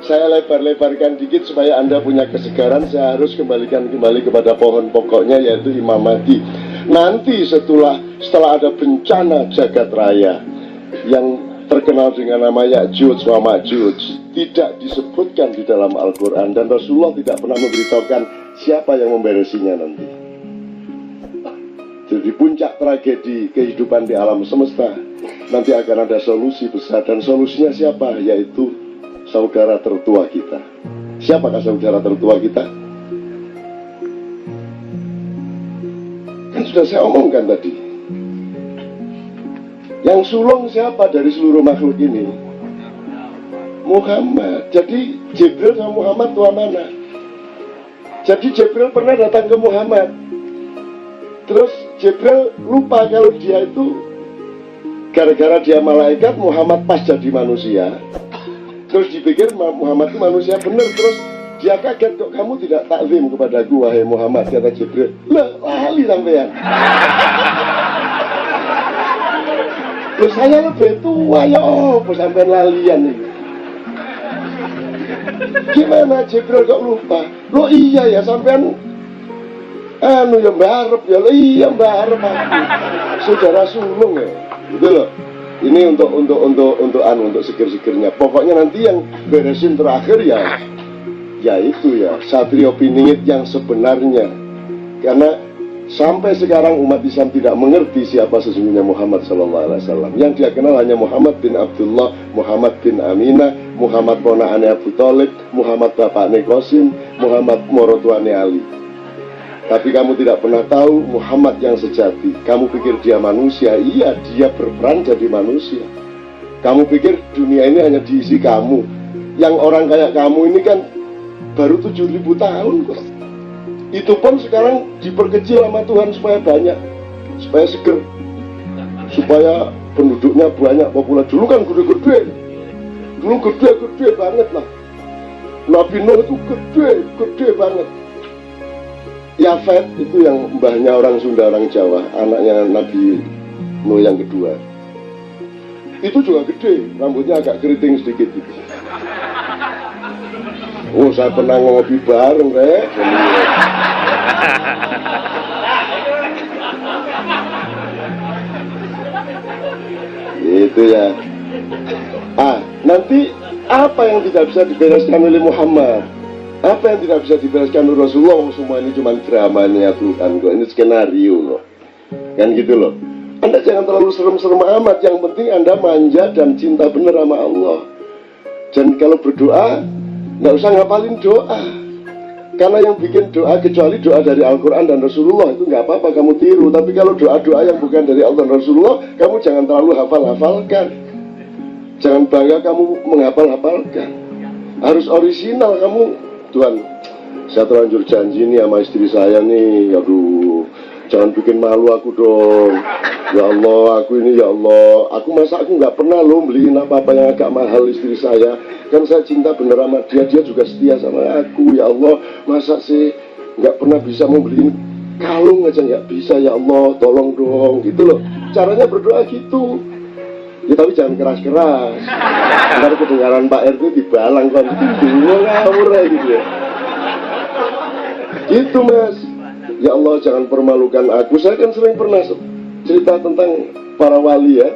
saya lebar-lebarkan dikit supaya Anda punya kesegaran. Saya harus kembalikan kembali kepada pohon pokoknya, yaitu Imam Mahdi. Nanti setelah ada bencana jagat raya yang terkenal dengan nama Ya'juj wa Ma'juj, tidak disebutkan di dalam Al-Quran, dan Rasulullah tidak pernah memberitahukan siapa yang memberesinya nanti. Jadi puncak tragedi kehidupan di alam semesta, nanti akan ada solusi besar, dan solusinya siapa? Yaitu saudara tertua kita. Siapakah saudara tertua kita? Kan sudah saya omongkan tadi. Yang sulung siapa dari seluruh makhluk ini? Muhammad. Jadi Jibril sama Muhammad tua mana? Jadi Jibril pernah datang ke Muhammad, terus Jibril lupa kalau dia itu gara-gara dia malaikat, Muhammad pas jadi manusia. Terus dipikir Muhammad itu manusia benar, terus dia kaget, kok kamu tidak taklim kepadaku wahai Muhammad, kata Jibril. Lah, lali sampean. Terus saya lebih tua, ya apa sampean lalian nih? Gimana Jibril kok lupa? Lo iya ya sampean ya Mbak Arep ya, lo iya Mbak Arep aku. Saudara sulung ya, gitu loh. Ini untuk seger-segernya. Pokoknya nanti yang beresin terakhir ya itu ya Satrio Piningit yang sebenarnya. Karena sampai sekarang umat Islam tidak mengerti siapa sesungguhnya Muhammad SAW. Yang dia kenal hanya Muhammad bin Abdullah, Muhammad bin Aminah, Muhammad ponaane Abu Thalib, Muhammad bapakne Qasim, Muhammad morotuane Ali. Tapi kamu tidak pernah tahu Muhammad yang sejati. Kamu pikir dia manusia, iya dia berperan jadi manusia. Kamu pikir dunia ini hanya diisi kamu. Yang orang kayak kamu ini kan baru 7.000 tahun kok. Itu pun sekarang diperkecil sama Tuhan supaya banyak, supaya seger, supaya penduduknya banyak, populer. Dulu kan gede-gede, dulu gede banget lah. Nabi Nuh itu gede banget. Yafet itu yang mbahnya orang Sunda, orang Jawa, anaknya Nabi Nuh yang kedua. Itu juga gede, rambutnya agak keriting sedikit gitu. Oh, saya pernah ngopi bareng, Rek. Itu ya. Nanti apa yang tidak bisa dibereskan oleh Muhammad? Apa yang tidak bisa dibereskan oleh Rasulullah? Semua ini cuma dramanya Tuhan kok. Ini skenario kok. Kan gitu loh. Anda jangan terlalu serem-serem amat. Yang penting Anda manja dan cinta benar sama Allah. Dan kalau berdoa, nggak usah ngapalin doa. Karena yang bikin doa, kecuali doa dari Al-Quran dan Rasulullah, itu nggak apa-apa kamu tiru. Tapi kalau doa-doa yang bukan dari Allah dan Rasulullah, kamu jangan terlalu hafal-hafalkan. Jangan bangga kamu menghafal-hafalkan. Harus orisinal kamu. Tuhan, saya terlanjur janji nih sama istri saya nih, aduh, jangan bikin malu aku dong. Ya Allah, aku ini ya Allah, aku nggak pernah loh beliin apa-apa yang agak mahal istri saya. Kan saya cinta bener sama dia juga setia sama aku. Ya Allah, masa sih nggak pernah bisa membeliin kalung aja nggak bisa, ya Allah, tolong dong, gitu loh. Caranya berdoa gitu. Ya tapi jangan keras-keras. Ntar kedengaran Pak RT dibalang kan, bingung ngawur gitu ya. Gitu Mas. Ya Allah, jangan permalukan aku. Saya kan sering pernah cerita tentang para wali ya.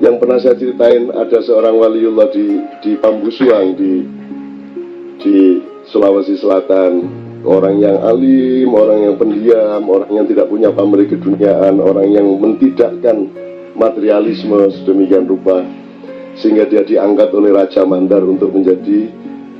Yang pernah saya ceritain, ada seorang waliullah di Pambusuang di Sulawesi Selatan. Orang yang alim, orang yang pendiam, orang yang tidak punya pamrih keduniaan, orang yang mentidakkan materialisme sedemikian rupa sehingga dia diangkat oleh Raja Mandar untuk menjadi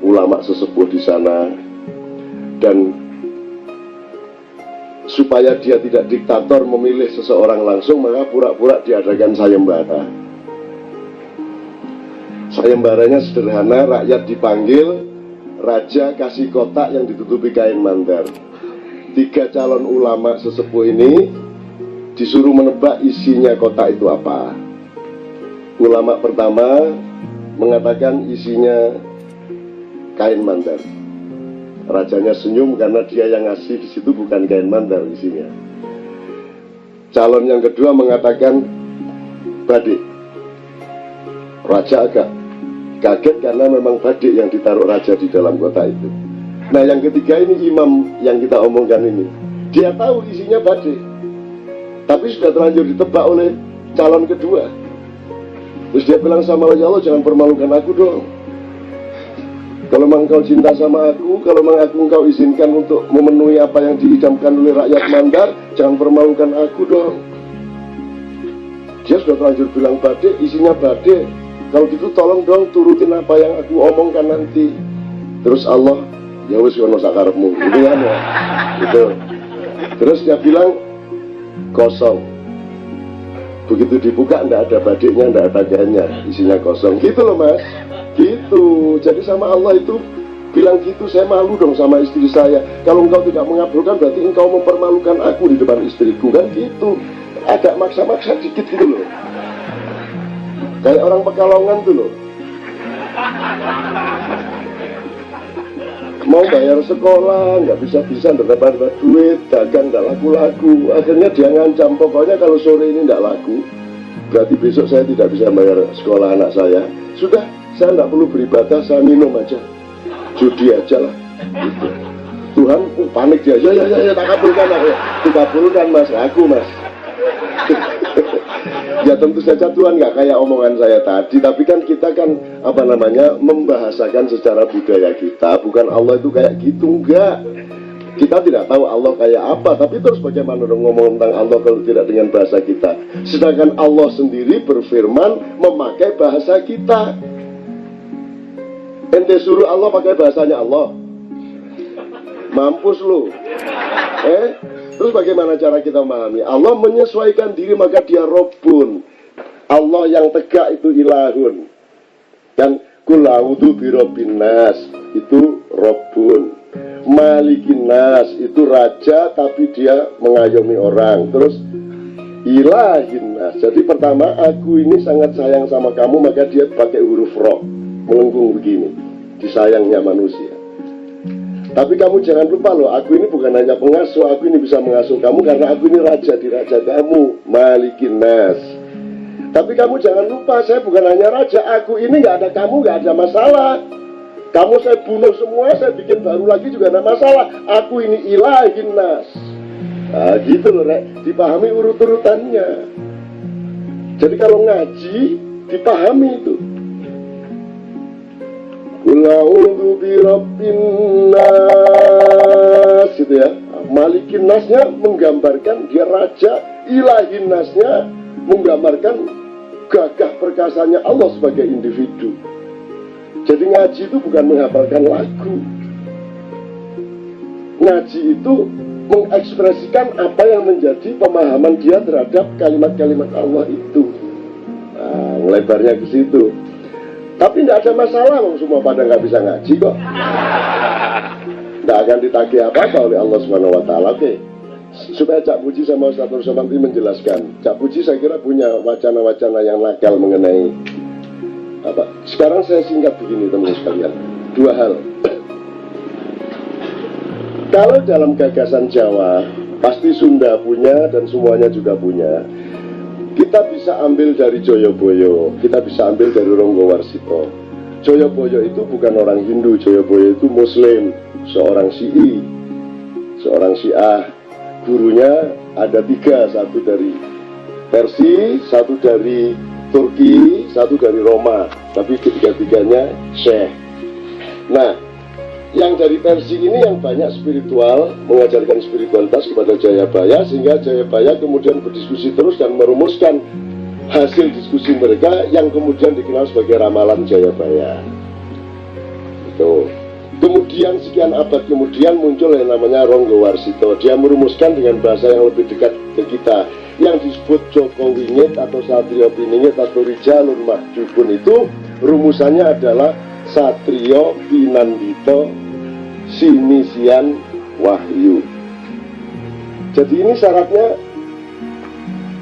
ulama sesepuh di sana. Dan supaya dia tidak diktator memilih seseorang langsung, maka pura-pura diadakan sayembara. Sayembaranya sederhana, rakyat dipanggil, raja kasih kotak yang ditutupi kain mandar. 3 calon ulama sesepuh ini disuruh menebak isinya kotak itu apa. Ulama pertama mengatakan isinya kain mandar. Rajanya senyum karena dia yang ngasih, di situ bukan kain mandar isinya. Calon yang kedua mengatakan badik. Raja agak Kaget karena memang badik yang ditaruh raja di dalam kota itu. Nah yang ketiga ini imam yang kita omongkan ini, dia tahu isinya badik, tapi sudah terlanjur ditebak oleh calon kedua. Terus dia bilang sama Allah, jangan permalukan aku dong. Kalau memang kau cinta sama aku, kalau memang aku engkau izinkan untuk memenuhi apa yang diidamkan oleh rakyat Mandar, jangan permalukan aku dong. Dia sudah terlanjur bilang badai, isinya badai. Kalau gitu tolong dong turutin apa yang aku omongkan nanti. Terus Allah, ya wis kono sakarepmu, gitu kan ya. Gitu. Terus dia bilang kosong. Begitu dibuka enggak ada badainya, enggak ada ganya, isinya kosong. Gitu loh Mas. Gitu. Jadi sama Allah itu bilang gitu, saya malu dong sama istri saya. Kalau engkau tidak mengabulkan berarti engkau mempermalukan aku di depan istriku, kan gitu. Agak maksa-maksa dikit gitu loh. Kayak orang Pekalongan tuh loh. Mau bayar sekolah, nggak bisa-bisa, nggak dapat duit, dagang nggak laku-laku. Akhirnya dia ngancam, pokoknya kalau sore ini nggak laku, berarti besok saya tidak bisa bayar sekolah anak saya. Sudah, saya nggak perlu beribadah, saya minum aja, judi aja lah. Gitu. Tuhan panik dia, ya tak kabulkan, dikabulkan Mas, aku Mas. Ya tentu saja Tuhan nggak kayak omongan saya tadi, tapi kan kita kan membahasakan secara budaya kita, bukan Allah itu kayak gitu, enggak. Kita tidak tahu Allah kayak apa, tapi terus bagaimana dong ngomong tentang Allah kalau tidak dengan bahasa kita. Sedangkan Allah sendiri berfirman memakai bahasa kita. Ente suruh Allah pakai bahasanya Allah, mampus lu. Terus bagaimana cara kita memahami? Allah menyesuaikan diri maka dia Rabbun. Allah yang tegak itu ilahun. Dan Qul a'udzu birabbin nas itu Rabbun. Malikin nas itu raja tapi dia mengayomi orang. Terus ilahin nas. Jadi pertama aku ini sangat sayang sama kamu, maka dia pakai huruf Ra, melengkung begini. Disayangnya manusia. Tapi kamu jangan lupa loh, aku ini bukan hanya pengasuh, aku ini bisa mengasuh kamu karena aku ini raja di raja kamu, Malikin Nas. Tapi kamu jangan lupa, saya bukan hanya raja, aku ini nggak ada kamu, nggak ada masalah. Kamu saya bunuh semua, saya bikin baru lagi juga ada masalah. Aku ini Ilahin Nas. Nah, gitu loh, Rek. Dipahami urut-urutannya. Jadi kalau ngaji, dipahami itu. Qul a'udzu birabbin nas, gitu ya. Malikin nasnya menggambarkan dia raja, ilahin nasnya menggambarkan gagah perkasanya Allah sebagai individu. Jadi ngaji itu bukan menghafalkan lagu. Ngaji itu mengekspresikan apa yang menjadi pemahaman dia terhadap kalimat-kalimat Allah itu. Nah, melebarnya ke situ. Tapi tidak ada masalah, semua pada nggak bisa ngaji kok. Tidak akan ditagih apa-apa oleh Allah Subhanahu Wa Taala. Oke, supaya Cak Puji sama Ustaz Nur Somad menjelaskan. Cak Puji saya kira punya wacana-wacana yang nakal mengenai apa. Sekarang saya singkat begini teman-teman sekalian. Dua hal. Kalau dalam gagasan Jawa, pasti Sunda punya dan semuanya juga punya. Kita bisa ambil dari Joyoboyo, kita bisa ambil dari Ronggowarsito. Joyoboyo itu bukan orang Hindu, Joyoboyo itu Muslim, seorang Syi'i, seorang Syiah. Gurunya ada tiga, satu dari Persia, satu dari Turki, satu dari Roma. Tapi ketiga-tiganya Syekh. Nah, yang dari Persia ini yang banyak spiritual, mengajarkan spiritualitas kepada Jayabaya, sehingga Jayabaya kemudian berdiskusi terus dan merumuskan hasil diskusi mereka yang kemudian dikenal sebagai ramalan Jayabaya. Itu. Kemudian sekian abad kemudian muncul yang namanya Ronggowarsito. Dia merumuskan dengan bahasa yang lebih dekat ke kita, yang disebut Joko Wingit atau Satrio Piningit atau Rijalun Mahjubun. Itu rumusannya adalah Satrio Pinandito Sinisian Wahyu. Jadi ini syaratnya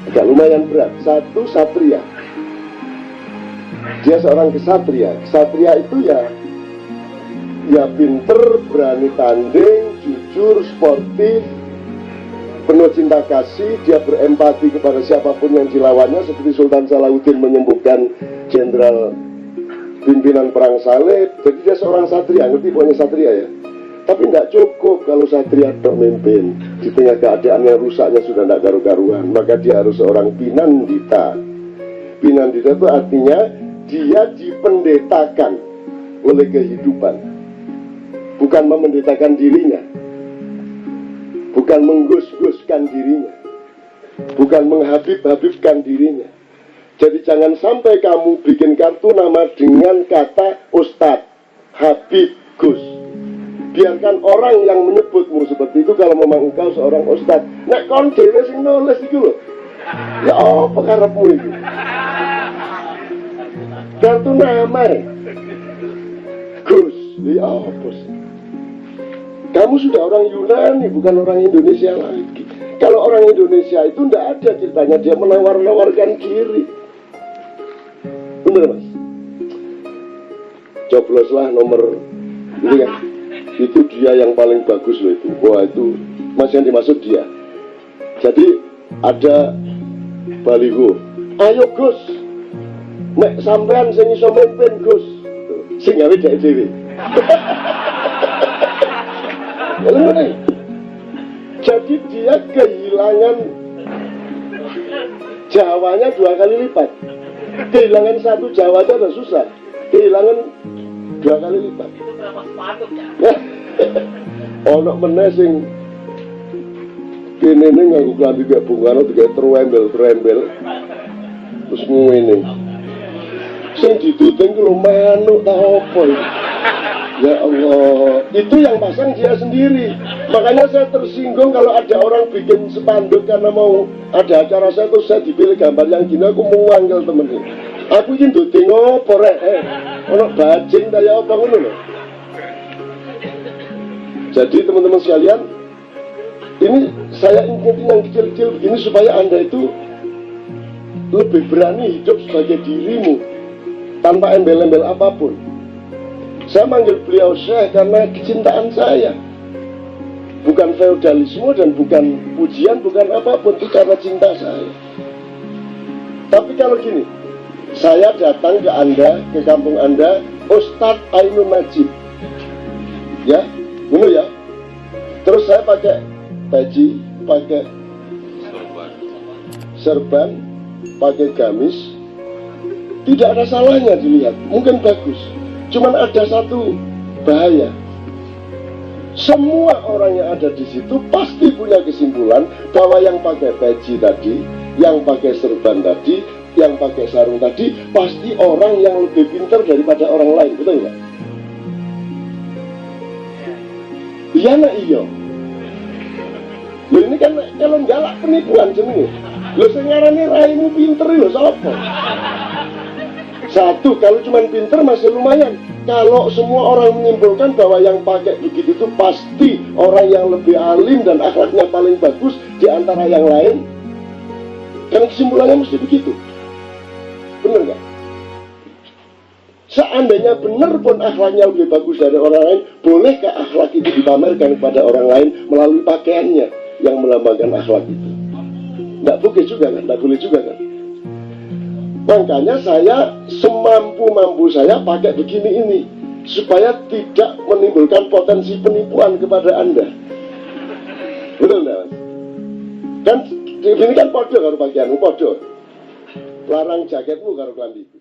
agak lumayan berat. Satu, satria. Dia seorang kesatria. Kesatria itu ya pinter, berani tanding, jujur, sportif, penuh cinta kasih. Dia berempati kepada siapapun yang dilawannya, seperti Sultan Salahuddin menyembuhkan Jenderal pimpinan perang salib, jadi dia seorang satria, ngerti pokoknya satria ya. Tapi tidak cukup kalau satria tok memimpin di tengah keadaan yang rusaknya sudah tidak karu-karuan, maka dia harus seorang pinandita. Pinandita itu artinya dia dipendetakan oleh kehidupan, bukan memendetakan dirinya, bukan menggus-guskan dirinya, bukan menghabib-habibkan dirinya. Jadi jangan sampai kamu bikin kartu nama dengan kata Ustadz, Habib, Gus. Biarkan orang yang menyebutmu seperti itu kalau memang engkau seorang Ustadz. Nek kon dhewe sing nulis iku lho. Ya apa karepmu iki? Kartu nama Gus, ya apa sih? Kamu sudah orang Yunani, bukan orang Indonesia lagi. Kalau orang Indonesia itu tidak ada ceritanya dia menawar-nawarkan diri. Bener mas? Cobloslah nomor ini kan, itu dia yang paling bagus loh itu. Wah itu mas yang dimaksud dia. Jadi ada baliho, ayo Gus, mek sampean sing iso mimpin Gus, sing gawe dhek dhewe. Jadi dia kehilangan Jawanya 2 kali lipat. Kehilangan 1 Jawa itu ada susah, kehilangan 2 kali lipat. Itu berapa sepatu ya? Ono meneh sing kene ning nganggo klambi kaya bungano digawe terembel terus ngene. Sing dituting ku lho manuk ta apa iki? Ya Allah, itu yang pasang dia sendiri. Makanya saya tersinggung kalau ada orang bikin spanduk karena mau ada acara saya, terus saya dipilih gambar yang gini, aku mau manggil temennya. Aku ingin duding apa rek, ono bajing daya apa ngono lho. Jadi teman-teman sekalian, ini saya ingetin yang kecil-kecil begini supaya Anda itu lebih berani hidup sebagai dirimu tanpa embel-embel apapun. Saya manggil beliau Syekh karena kecintaan saya, bukan feodalisme dan bukan pujian, bukan apapun, itu karena cinta saya. Tapi kalau gini, saya datang ke Anda, ke kampung Anda, Ustadz Ainul Majid, ya, benar ya. Terus saya pakai peci, pakai serban, pakai gamis, tidak ada salahnya dilihat, mungkin bagus. Cuman ada satu bahaya. Semua orang yang ada di situ pasti punya kesimpulan bahwa yang pakai peci tadi, yang pakai serban tadi, yang pakai sarung tadi pasti orang yang lebih pintar daripada orang lain, betul nggak? Iya nak iya. Loh ini kan kalau galak penipuan jenenge. Loh sing ngarane raimu pinter lho sapa? Satu, kalau cuma pinter masih lumayan. Kalau semua orang menyimpulkan bahwa yang pakai begitu itu pasti orang yang lebih alim dan akhlaknya paling bagus di antara yang lain, kan kesimpulannya mesti begitu. Benar nggak? Seandainya benar pun akhlaknya lebih bagus dari orang lain, bolehkah akhlak itu dipamerkan kepada orang lain melalui pakaiannya yang melambangkan akhlak itu? Nggak boleh juga kan? Nggak boleh juga kan? Makanya saya semampu-mampu saya pakai begini ini supaya tidak menimbulkan potensi penipuan kepada Anda. Betul enggak mas? Kan ini kan podo karo pakaianmu, podo. Larang jaketmu karo klambiku.